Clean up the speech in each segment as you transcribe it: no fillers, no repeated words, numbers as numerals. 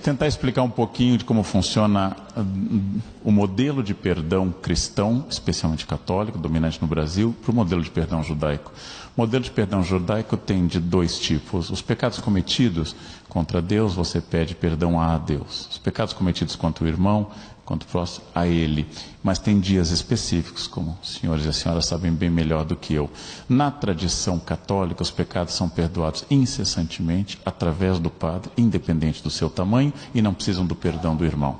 tentar explicar um pouquinho de como funciona o modelo de perdão cristão, especialmente católico, dominante no Brasil, para o modelo de perdão judaico. O modelo de perdão judaico tem de dois tipos. Os pecados cometidos contra Deus, você pede perdão a Deus. Os pecados cometidos contra o irmão, contra o próximo, a ele. Mas tem dias específicos, como os senhores e as senhoras sabem bem melhor do que eu. Na tradição católica, os pecados são perdoados incessantemente, através do padre, independente do seu tamanho, e não precisam do perdão do irmão.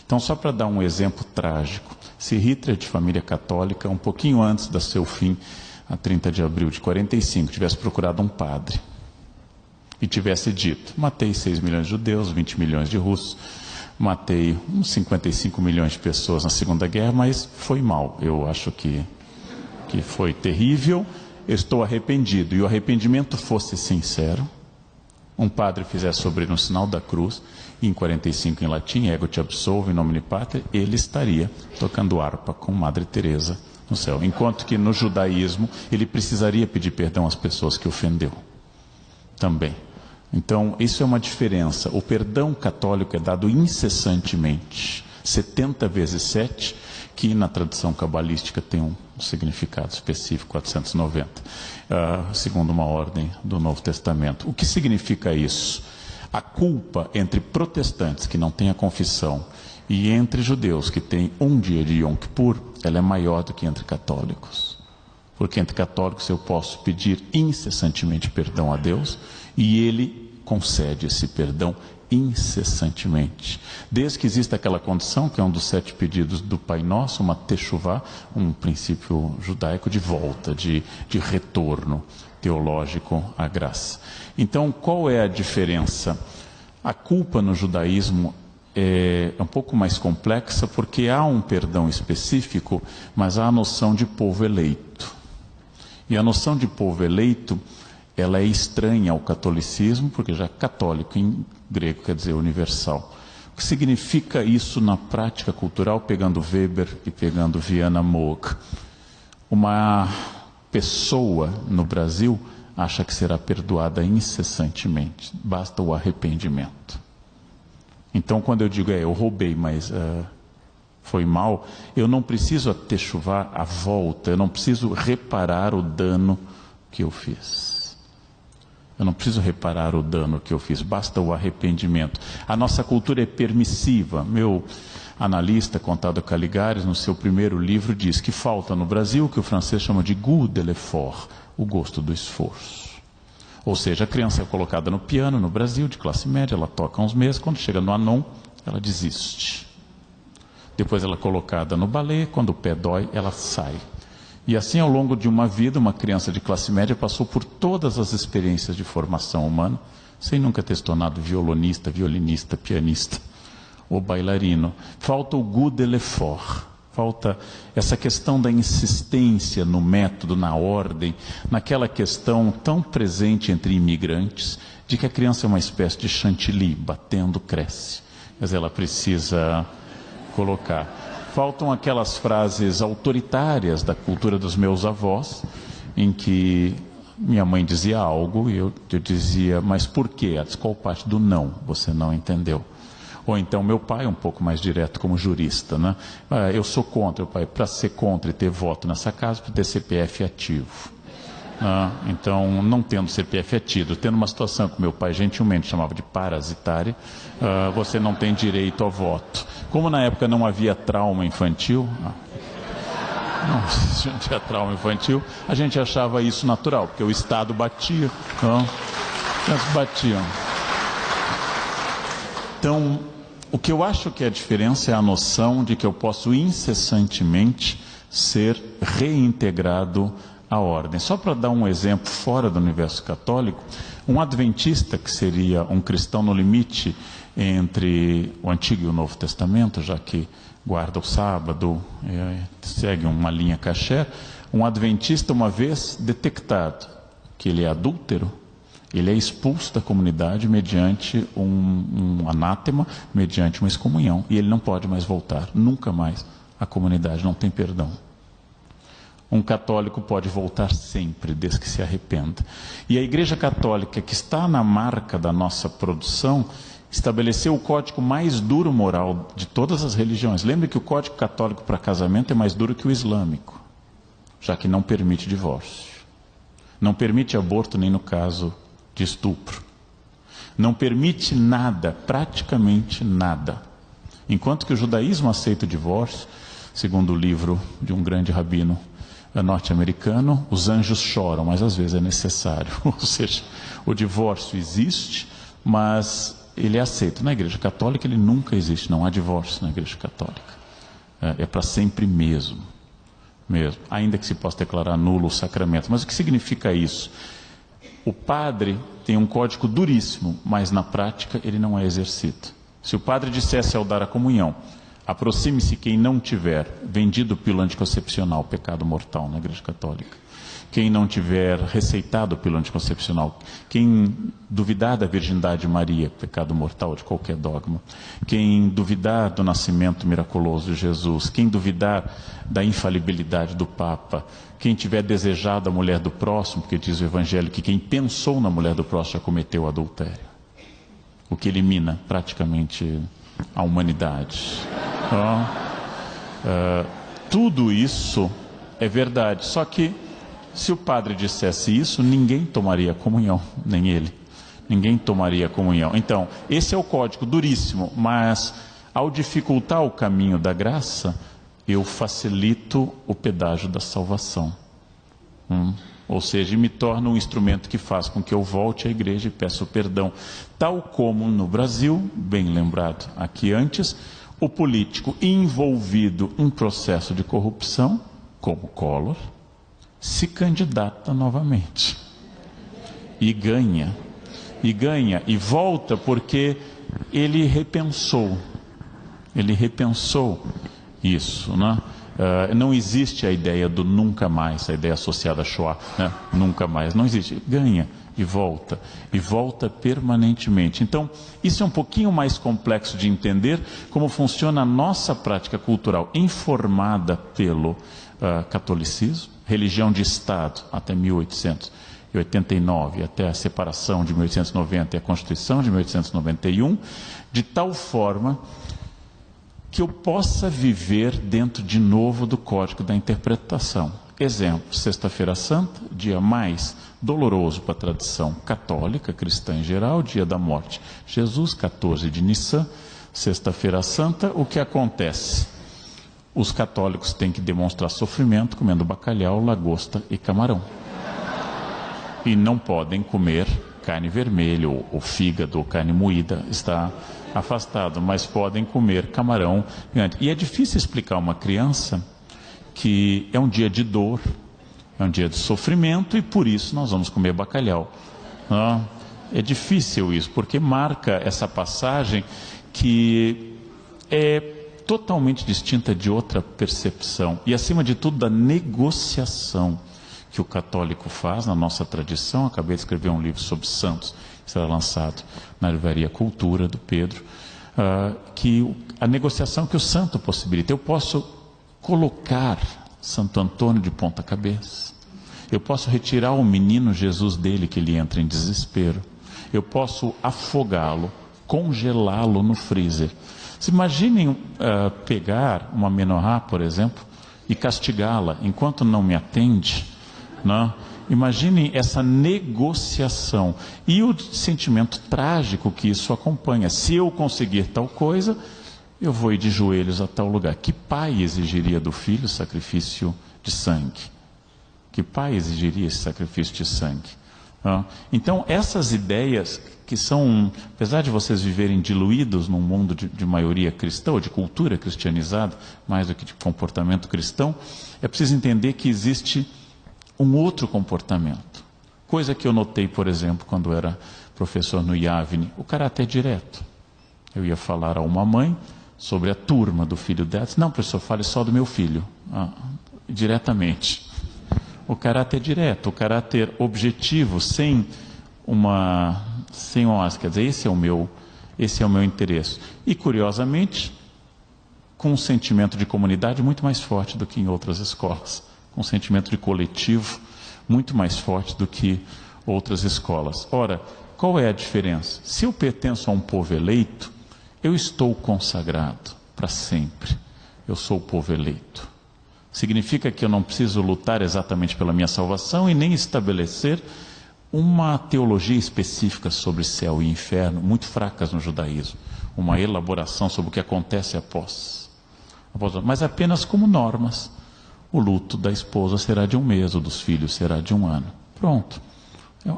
Então, só para dar um exemplo trágico, se Hitler, de família católica, um pouquinho antes do seu fim, a 30 de abril de 45, tivesse procurado um padre, e tivesse dito: matei 6 milhões de judeus, 20 milhões de russos, matei uns 55 milhões de pessoas na Segunda Guerra, mas foi mal. Eu acho que foi terrível, eu estou arrependido. E o arrependimento fosse sincero, um padre fizesse sobre ele um sinal da cruz, e em 45 em latim, ego te absolvo, in nomine Patri, ele estaria tocando harpa com Madre Teresa no céu. Enquanto que no judaísmo, ele precisaria pedir perdão às pessoas que ofendeu também. Então, isso é uma diferença. O perdão católico é dado incessantemente, 70 vezes 7, que na tradição cabalística tem um significado específico, 490, segundo uma ordem do Novo Testamento. O que significa isso? A culpa entre protestantes que não têm a confissão e entre judeus que têm um dia de Yom Kippur, ela é maior do que entre católicos. Porque entre católicos eu posso pedir incessantemente perdão a Deus, e ele concede esse perdão incessantemente. Desde que exista aquela condição, que é um dos 7 pedidos do Pai Nosso, uma techuvá, um princípio judaico de volta, de retorno teológico à graça. Então, qual é a diferença? A culpa no judaísmo é um pouco mais complexa, porque há um perdão específico, mas há a noção de povo eleito. E a noção de povo eleito, ela é estranha ao catolicismo, porque já católico em grego quer dizer universal. O que significa isso na prática cultural, pegando Weber e pegando Viana Moog? Uma pessoa no Brasil acha que será perdoada incessantemente, basta o arrependimento. Então, quando eu digo, eu roubei, mas foi mal, eu não preciso atechuvar a volta, eu não preciso reparar o dano que eu fiz. Eu não preciso reparar o dano que eu fiz, basta o arrependimento. A nossa cultura é permissiva. Meu analista, Contado Caligares, no seu primeiro livro, diz que falta no Brasil o que o francês chama de goût de l'effort, o gosto do esforço. Ou seja, a criança é colocada no piano no Brasil, de classe média, ela toca uns meses, quando chega no anon, ela desiste. Depois ela é colocada no balé, quando o pé dói, ela sai. E assim, ao longo de uma vida, uma criança de classe média passou por todas as experiências de formação humana, sem nunca ter se tornado violonista, violinista, pianista ou bailarino. Falta o goût de l'effort, falta essa questão da insistência no método, na ordem, naquela questão tão presente entre imigrantes, de que a criança é uma espécie de chantilly, batendo cresce. Mas ela precisa colocar. Faltam aquelas frases autoritárias da cultura dos meus avós, em que minha mãe dizia algo e eu dizia, mas por quê? Qual parte do não você não entendeu? Ou então meu pai, um pouco mais direto como jurista, né? Eu sou contra, pai, para ser contra e ter voto nessa casa, para ter CPF ativo. Então, não tendo CPF ativo, tendo uma situação que meu pai gentilmente chamava de parasitária, você não tem direito ao voto. Como na época não havia trauma infantil, não tinha trauma infantil, a gente achava isso natural, porque o Estado batia, eles batiam. Então, o que eu acho que é a diferença é a noção de que eu posso incessantemente ser reintegrado à ordem. Só para dar um exemplo fora do universo católico, um adventista, que seria um cristão no limite entre o Antigo e o Novo Testamento, já que guarda o sábado, segue uma linha kasher, um adventista, uma vez detectado que ele é adúltero, ele é expulso da comunidade mediante um anátema, mediante uma excomunhão, e ele não pode mais voltar, nunca mais. A comunidade não tem perdão. Um católico pode voltar sempre, desde que se arrependa. E a Igreja Católica, que está na marca da nossa produção, estabeleceu o código mais duro moral de todas as religiões. Lembre que o código católico para casamento é mais duro que o islâmico, já que não permite divórcio. Não permite aborto nem no caso de estupro. Não permite nada, praticamente nada. Enquanto que o judaísmo aceita o divórcio, segundo o livro de um grande rabino norte-americano, os anjos choram, mas às vezes é necessário. Ou seja, o divórcio existe, mas ele é aceito. Na Igreja Católica ele nunca existe, não há divórcio na Igreja Católica. É para sempre mesmo. Ainda que se possa declarar nulo o sacramento. Mas o que significa isso? O padre tem um código duríssimo, mas na prática ele não é exercido. Se o padre dissesse ao dar a comunhão: aproxime-se quem não tiver vendido pílula anticoncepcional, pecado mortal na Igreja Católica. Quem não tiver receitado pílula anticoncepcional. Quem duvidar da virgindade de Maria, pecado mortal de qualquer dogma. Quem duvidar do nascimento miraculoso de Jesus. Quem duvidar da infalibilidade do Papa. Quem tiver desejado a mulher do próximo, porque diz o Evangelho que quem pensou na mulher do próximo já cometeu adultério. O que elimina praticamente a humanidade. Tudo isso é verdade, só que se o padre dissesse isso, ninguém tomaria comunhão, nem ele. Ninguém tomaria comunhão. Então, esse é o código duríssimo, mas ao dificultar o caminho da graça, eu facilito o pedágio da salvação. Ou seja, me torno um instrumento que faz com que eu volte à igreja e peça perdão. Tal como no Brasil, bem lembrado aqui antes, o político envolvido em processo de corrupção, como Collor, se candidata novamente. E ganha. E volta porque ele repensou. Ele repensou isso, né? Não existe a ideia do nunca mais, a ideia associada a Shoah, né? Nunca mais, não existe. Ganha e volta permanentemente. Então, isso é um pouquinho mais complexo de entender como funciona a nossa prática cultural, informada pelo catolicismo, religião de Estado até 1889, até a separação de 1890 e a Constituição de 1891, de tal forma que eu possa viver dentro de novo do código da interpretação. Exemplo, Sexta-feira Santa, dia mais doloroso para a tradição católica, cristã em geral, dia da morte. Jesus, 14 de Nissan, Sexta-feira Santa, o que acontece? Os católicos têm que demonstrar sofrimento comendo bacalhau, lagosta e camarão. E não podem comer carne vermelha, ou fígado, ou carne moída, está afastado, mas podem comer camarão. E é difícil explicar a uma criança que é um dia de dor, é um dia de sofrimento, e por isso nós vamos comer bacalhau. É difícil isso, porque marca essa passagem que é totalmente distinta de outra percepção, e acima de tudo da negociação que o católico faz na nossa tradição. Acabei de escrever um livro sobre santos, que será lançado na livraria Cultura, do Pedro, que a negociação que o santo possibilita. Eu posso colocar Santo Antônio de ponta cabeça, eu posso retirar o menino Jesus dele, que ele entra em desespero, eu posso afogá-lo, congelá-lo no freezer. Se imaginem pegar uma menorá, por exemplo, e castigá-la enquanto não me atende, não? Imaginem essa negociação e o sentimento trágico que isso acompanha. Se eu conseguir tal coisa, eu vou ir de joelhos a tal lugar. Que pai exigiria do filho sacrifício de sangue? Que pai exigiria esse sacrifício de sangue? Então, essas ideias que são, apesar de vocês viverem diluídos num mundo de maioria cristã, ou de cultura cristianizada, mais do que de comportamento cristão, é preciso entender que existe um outro comportamento. Coisa que eu notei, por exemplo, quando era professor no IAVNI, o caráter direto. Eu ia falar a uma mãe sobre a turma do filho dela. Não, professor, fale só do meu filho. Diretamente. O caráter direto, o caráter objetivo, sem uma quer dizer, esse é o meu interesse. E, curiosamente, com um sentimento de comunidade muito mais forte do que em outras escolas. Com um sentimento de coletivo muito mais forte do que outras escolas. Ora, qual é a diferença? Se eu pertenço a um povo eleito, eu estou consagrado para sempre. Eu sou o povo eleito. Significa que eu não preciso lutar exatamente pela minha salvação e nem estabelecer uma teologia específica sobre céu e inferno, muito fracas no judaísmo. Uma elaboração sobre o que acontece após. Mas apenas como normas. O luto da esposa será de 1 mês, o dos filhos será de 1 ano. Pronto.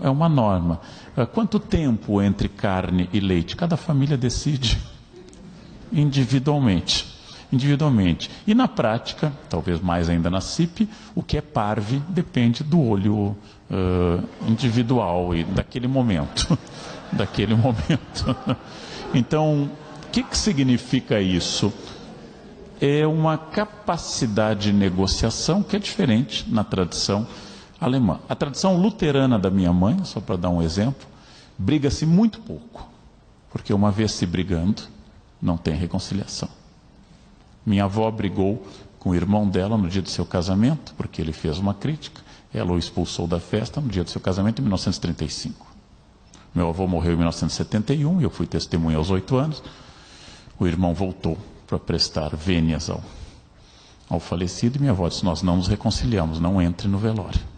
É uma norma. Quanto tempo entre carne e leite? Cada família decide individualmente. E na prática, talvez mais ainda na CIP, o que é parve depende do olho individual e daquele momento. Então, o que significa isso? É uma capacidade de negociação que é diferente na tradição alemã. A tradição luterana da minha mãe, só para dar um exemplo, briga-se muito pouco, porque uma vez se brigando, não tem reconciliação. Minha avó brigou com o irmão dela no dia do seu casamento, porque ele fez uma crítica, ela o expulsou da festa no dia do seu casamento em 1935. Meu avô morreu em 1971, e eu fui testemunha aos 8 anos. O irmão voltou para prestar vênias ao falecido, e minha avó disse: nós não nos reconciliamos, não entre no velório.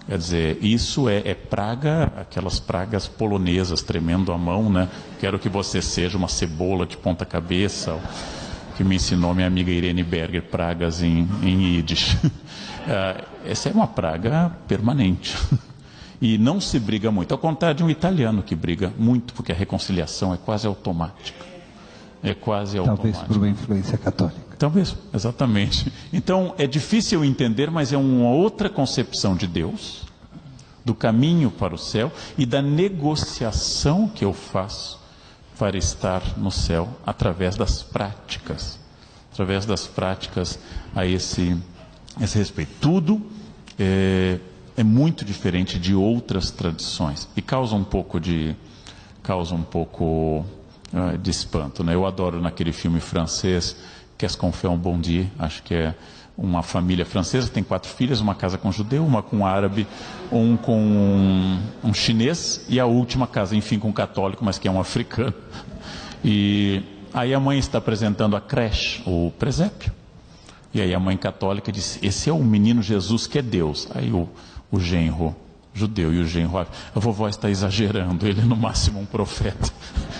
Quer dizer, isso é praga, aquelas pragas polonesas, tremendo a mão, né? Quero que você seja uma cebola de ponta cabeça, que me ensinou minha amiga Irene Berger, pragas em Yiddish. Essa é uma praga permanente. E não se briga muito, ao contrário de um italiano que briga muito, porque a reconciliação é quase automática. Talvez por uma influência católica. Talvez, exatamente. Então, é difícil entender, mas é uma outra concepção de Deus, do caminho para o céu e da negociação que eu faço para estar no céu através das práticas. A esse respeito. Tudo é muito diferente de outras tradições e causa um pouco de espanto, né? Eu adoro naquele filme francês Qu'est-ce qu'on fait un bon Dieu? Acho que é uma família francesa, tem 4 filhas, uma casa com um judeu, uma com um árabe, um com um chinês e a última casa, enfim, com um católico, mas que é um africano. E aí a mãe está apresentando a creche, o presépio, e aí a mãe católica diz: esse é o menino Jesus que é Deus. Aí o genro judeu e o genro árabe: a vovó está exagerando, ele é no máximo um profeta.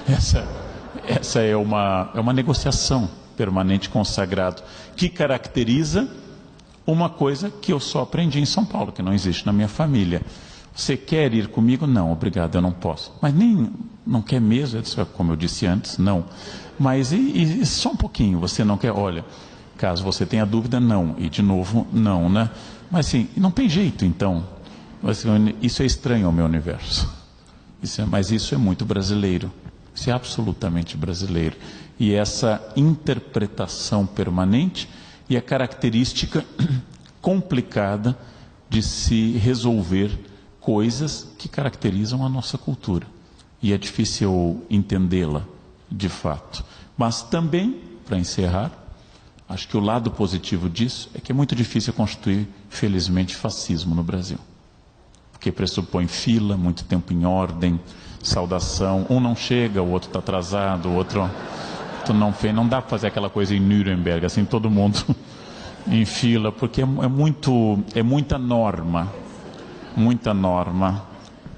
Essa é uma negociação permanente com o sagrado, que caracteriza uma coisa que eu só aprendi em São Paulo, que não existe na minha família. Você quer ir comigo? Não, obrigado, eu não posso. Mas nem, não quer mesmo? Eu disse, como eu disse antes, não. Mas e só um pouquinho, você não quer? Olha, caso você tenha dúvida, não. E de novo, não, né? Mas sim, não tem jeito então. Isso é estranho ao meu universo. Mas isso é muito brasileiro. Isso é absolutamente brasileiro. E essa interpretação permanente e a característica complicada de se resolver coisas que caracterizam a nossa cultura. E é difícil entendê-la, de fato. Mas também, para encerrar, acho que o lado positivo disso é que é muito difícil constituir, felizmente, fascismo no Brasil. Porque pressupõe fila, muito tempo em ordem, saudação. Um não chega, o outro está atrasado, o outro não fez. Não dá para fazer aquela coisa em Nuremberg, assim, todo mundo em fila, porque é muita norma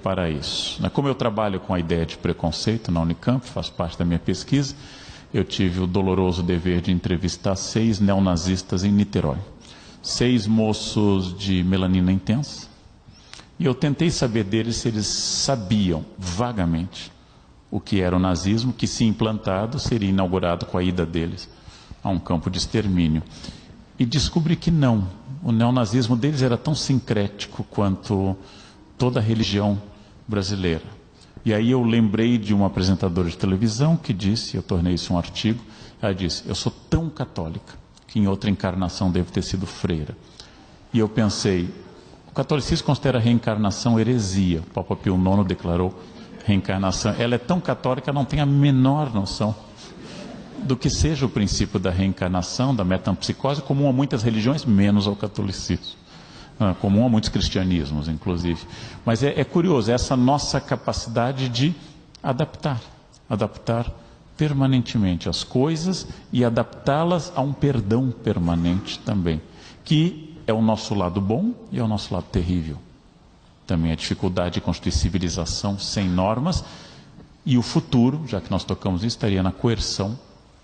para isso. Como eu trabalho com a ideia de preconceito na Unicamp, faz parte da minha pesquisa, eu tive o doloroso dever de entrevistar 6 neonazistas em Niterói. 6 moços de melanina intensa. E eu tentei saber deles se eles sabiam vagamente o que era o nazismo, que, se implantado, seria inaugurado com a ida deles a um campo de extermínio. E descobri que não. O neonazismo deles era tão sincrético quanto toda a religião brasileira. E aí eu lembrei de uma apresentadora de televisão que disse, eu tornei isso um artigo, ela disse: eu sou tão católica que em outra encarnação devo ter sido freira. E eu pensei, o catolicismo considera a reencarnação heresia. O Papa Pio IX declarou reencarnação. Ela é tão católica, não tem a menor noção do que seja o princípio da reencarnação, da metempsicose, comum a muitas religiões, menos ao catolicismo. comum a muitos cristianismos, inclusive. Mas é curioso, essa nossa capacidade de adaptar permanentemente as coisas e adaptá-las a um perdão permanente também, que é o nosso lado bom e é o nosso lado terrível. Também a dificuldade de construir civilização sem normas, e o futuro, já que nós tocamos nisso, estaria na coerção,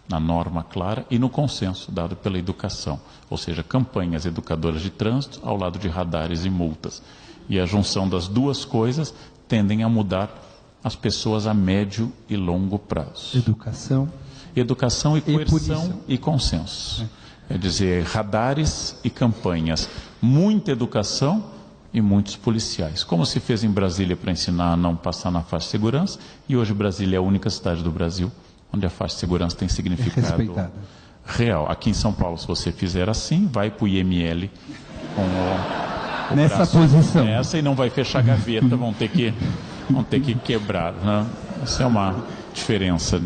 na norma clara e no consenso dado pela educação, ou seja, campanhas educadoras de trânsito ao lado de radares e multas. E a junção das duas coisas tendem a mudar as pessoas a médio e longo prazo. Educação e coerção e consenso. Quer dizer, radares e campanhas, muita educação e muitos policiais. Como se fez em Brasília para ensinar a não passar na faixa de segurança, e hoje Brasília é a única cidade do Brasil onde a faixa de segurança tem significado real. Aqui em São Paulo, se você fizer assim, vai para o IML com o nessa posição. Nessa, e não vai fechar a gaveta, vão ter que quebrar. Né? Essa é uma diferença.